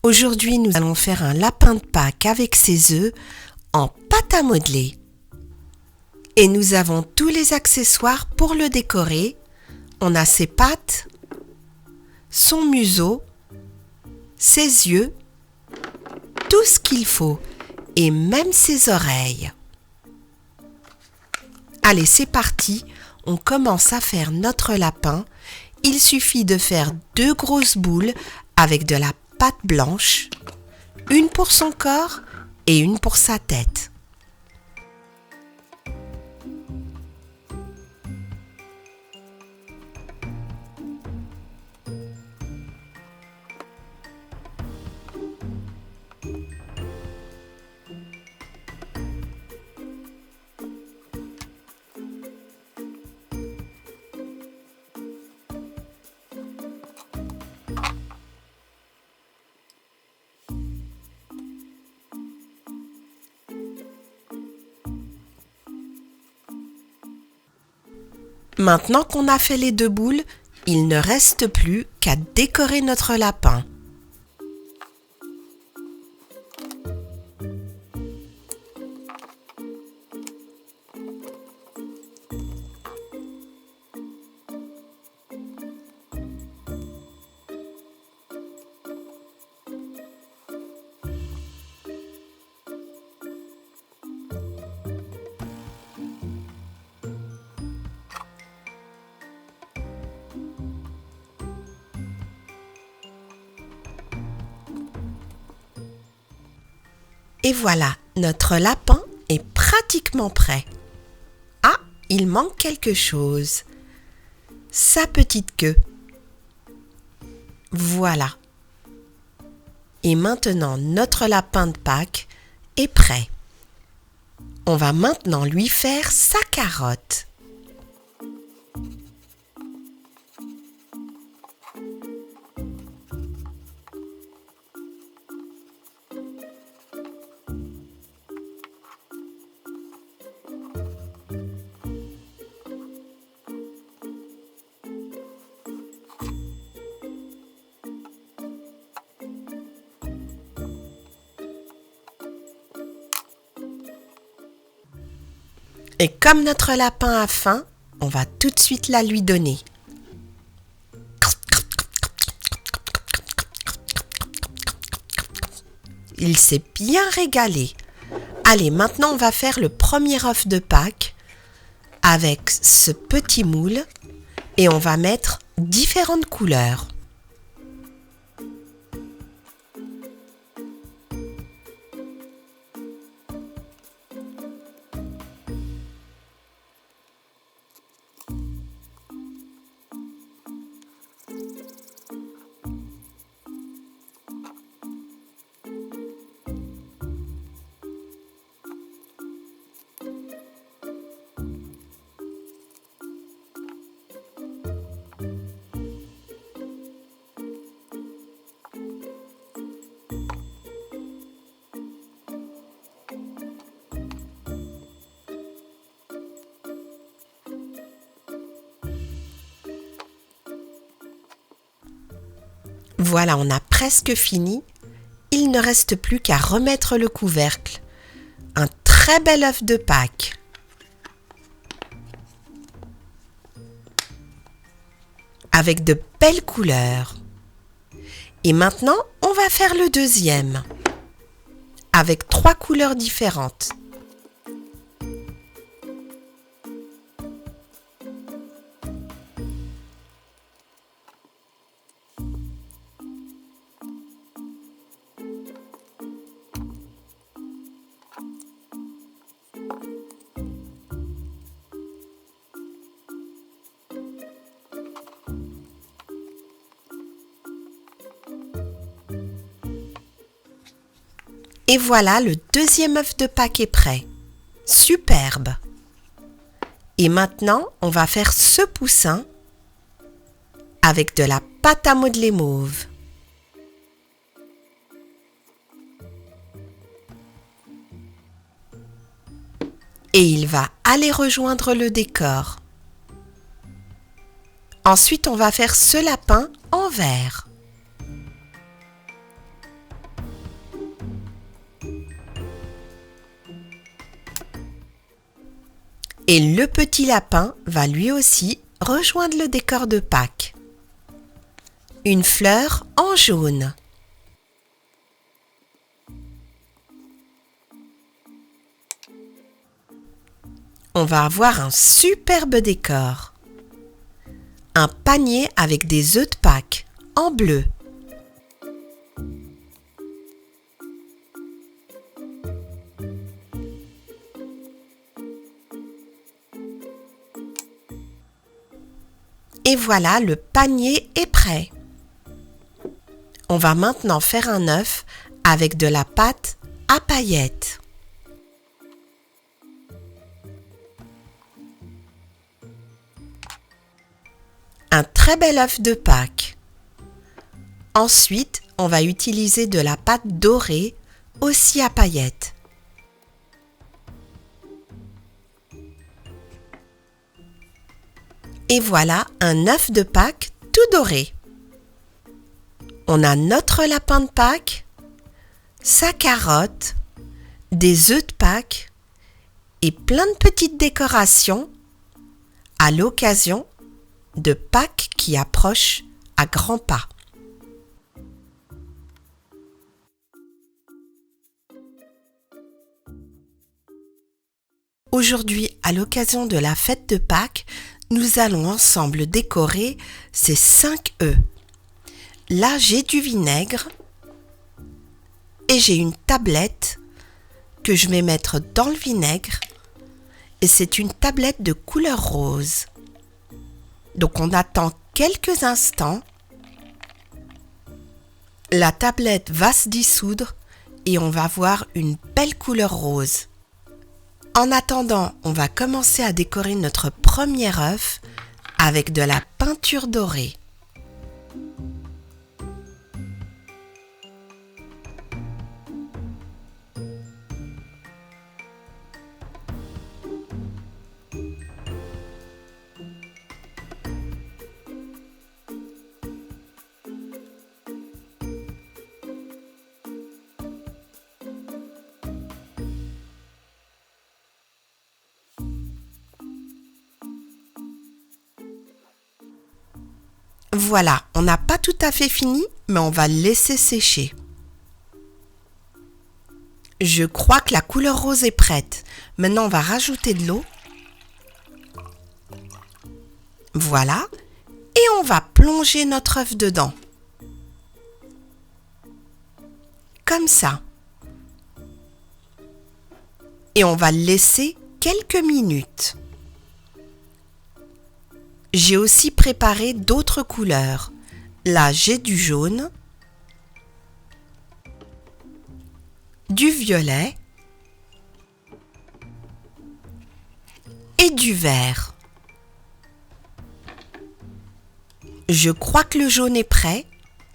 Aujourd'hui, nous allons faire un lapin de Pâques avec ses œufs en pâte à modeler. Et nous avons tous les accessoires pour le décorer. On a ses pattes, son museau, ses yeux, tout ce qu'il faut et même ses oreilles. Allez, c'est parti, on commence à faire notre lapin. Il suffit de faire 2 grosses boules avec de la pâte blanche, une pour son corps et une pour sa tête. Maintenant qu'on a fait les 2 boules, il ne reste plus qu'à décorer notre lapin. Et voilà, notre lapin est pratiquement prêt. Ah, il manque quelque chose. Sa petite queue. Voilà. Et maintenant, notre lapin de Pâques est prêt. On va maintenant lui faire sa carotte. Et comme notre lapin a faim, on va tout de suite la lui donner. Il s'est bien régalé. Allez, maintenant on va faire le premier œuf de Pâques avec ce petit moule et on va mettre différentes couleurs. Voilà, on a presque fini. Il ne reste plus qu'à remettre le couvercle. Un très bel œuf de Pâques. Avec de belles couleurs. Et maintenant, on va faire le deuxième. Avec 3 couleurs différentes. Et voilà, le deuxième œuf de Pâques est prêt. Superbe! Et maintenant, on va faire ce poussin avec de la pâte à modeler mauve. Et il va aller rejoindre le décor. Ensuite, on va faire ce lapin en verre. Et le petit lapin va lui aussi rejoindre le décor de Pâques. Une fleur en jaune. On va avoir un superbe décor. Un panier avec des œufs de Pâques en bleu. Et voilà, le panier est prêt. On va maintenant faire un œuf avec de la pâte à paillettes. Un très bel œuf de Pâques. Ensuite, on va utiliser de la pâte dorée, aussi à paillettes. Et voilà un œuf de Pâques tout doré. On a notre lapin de Pâques, sa carotte, des œufs de Pâques et plein de petites décorations à l'occasion de Pâques qui approche à grands pas. Aujourd'hui, à l'occasion de la fête de Pâques, nous allons ensemble décorer ces 5 œufs. Là, j'ai du vinaigre et j'ai une tablette que je vais mettre dans le vinaigre et c'est une tablette de couleur rose. Donc on attend quelques instants. La tablette va se dissoudre et on va voir une belle couleur rose. En attendant, on va commencer à décorer notre premier œuf avec de la peinture dorée. Voilà, on n'a pas tout à fait fini, mais on va le laisser sécher. Je crois que la couleur rose est prête. Maintenant, on va rajouter de l'eau. Voilà. Et on va plonger notre œuf dedans. Comme ça. Et on va le laisser quelques minutes. J'ai aussi préparé d'autres couleurs. Là, j'ai du jaune, du violet et du vert. Je crois que le jaune est prêt.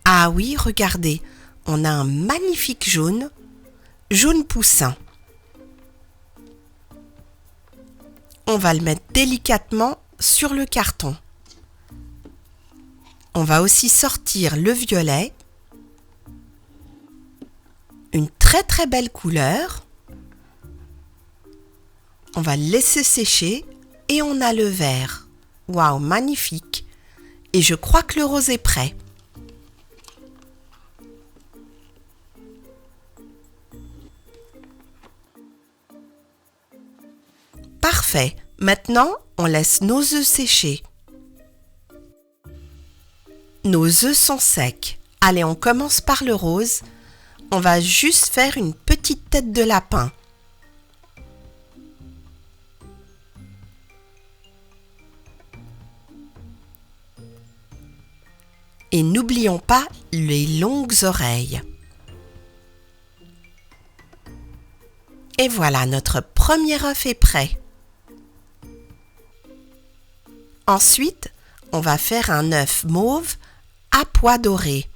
Ah oui, regardez, on a un magnifique jaune, jaune poussin. On va le mettre délicatement sur le carton. On va aussi sortir le violet, une très très belle couleur. On va le laisser sécher et on a le vert. Waouh, magnifique! Et je crois que le rose est prêt. Parfait. Maintenant, on laisse nos œufs sécher. Nos œufs sont secs. Allez, on commence par le rose. On va juste faire une petite tête de lapin. Et n'oublions pas les longues oreilles. Et voilà, notre premier œuf est prêt. Ensuite, on va faire un œuf mauve à pois dorés.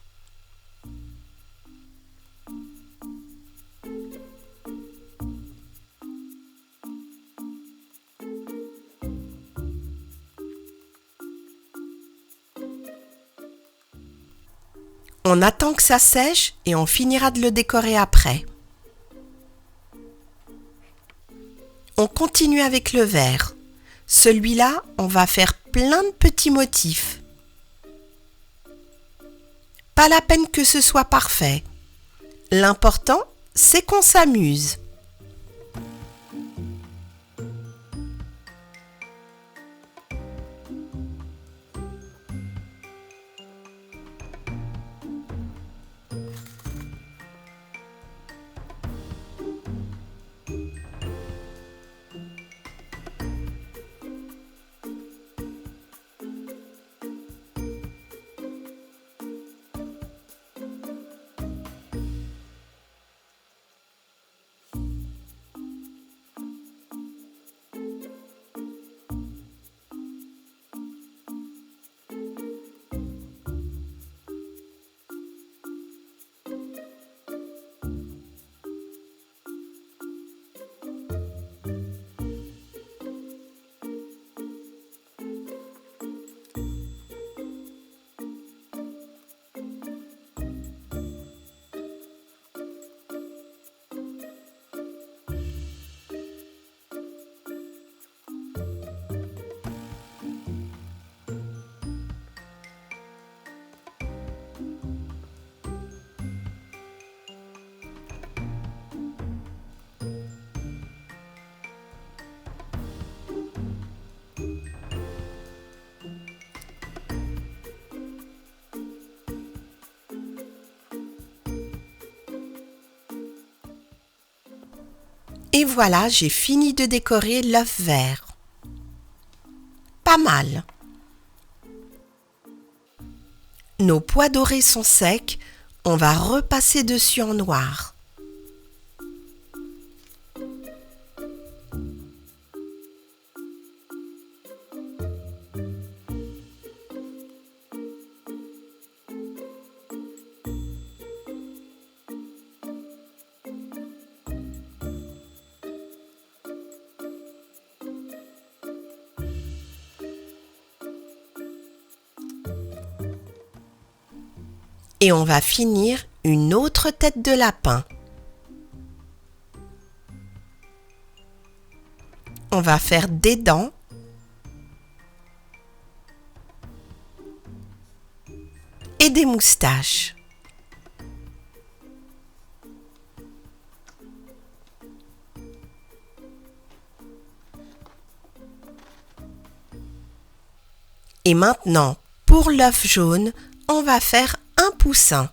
On attend que ça sèche et on finira de le décorer après. On continue avec le vert. Celui-là, on va faire plein de petits motifs. Pas la peine que ce soit parfait. L'important, c'est qu'on s'amuse. Et voilà, j'ai fini de décorer l'œuf vert. Pas mal. Nos pois dorés sont secs, on va repasser dessus en noir. Et on va finir une autre tête de lapin. On va faire des dents et des moustaches. Et maintenant, pour l'œuf jaune, on va faire un poussin.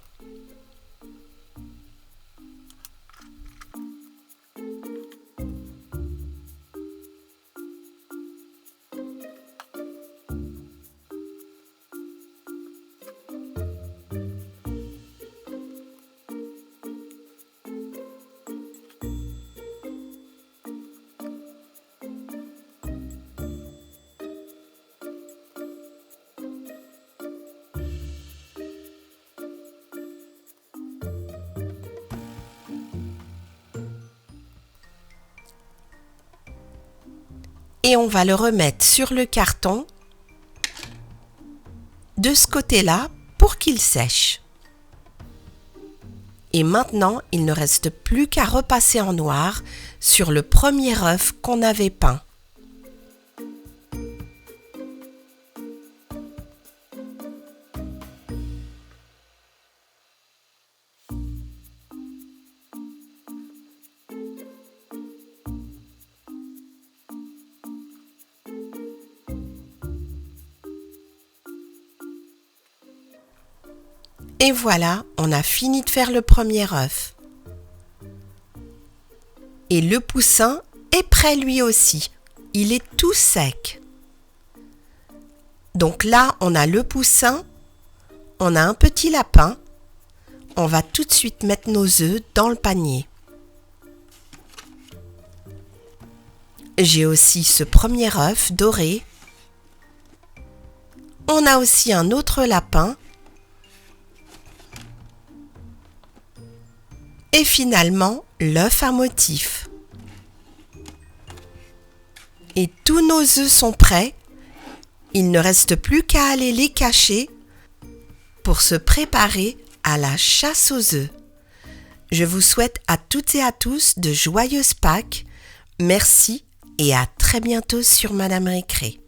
Et on va le remettre sur le carton de ce côté-là pour qu'il sèche. Et maintenant, il ne reste plus qu'à repasser en noir sur le premier œuf qu'on avait peint. Et voilà, on a fini de faire le premier œuf. Et le poussin est prêt lui aussi. Il est tout sec. Donc là, on a le poussin, on a un petit lapin. On va tout de suite mettre nos œufs dans le panier. J'ai aussi ce premier œuf doré. On a aussi un autre lapin. Et finalement, l'œuf à motif. Et tous nos œufs sont prêts. Il ne reste plus qu'à aller les cacher pour se préparer à la chasse aux œufs. Je vous souhaite à toutes et à tous de joyeuses Pâques. Merci, et à très bientôt sur Madame Récré.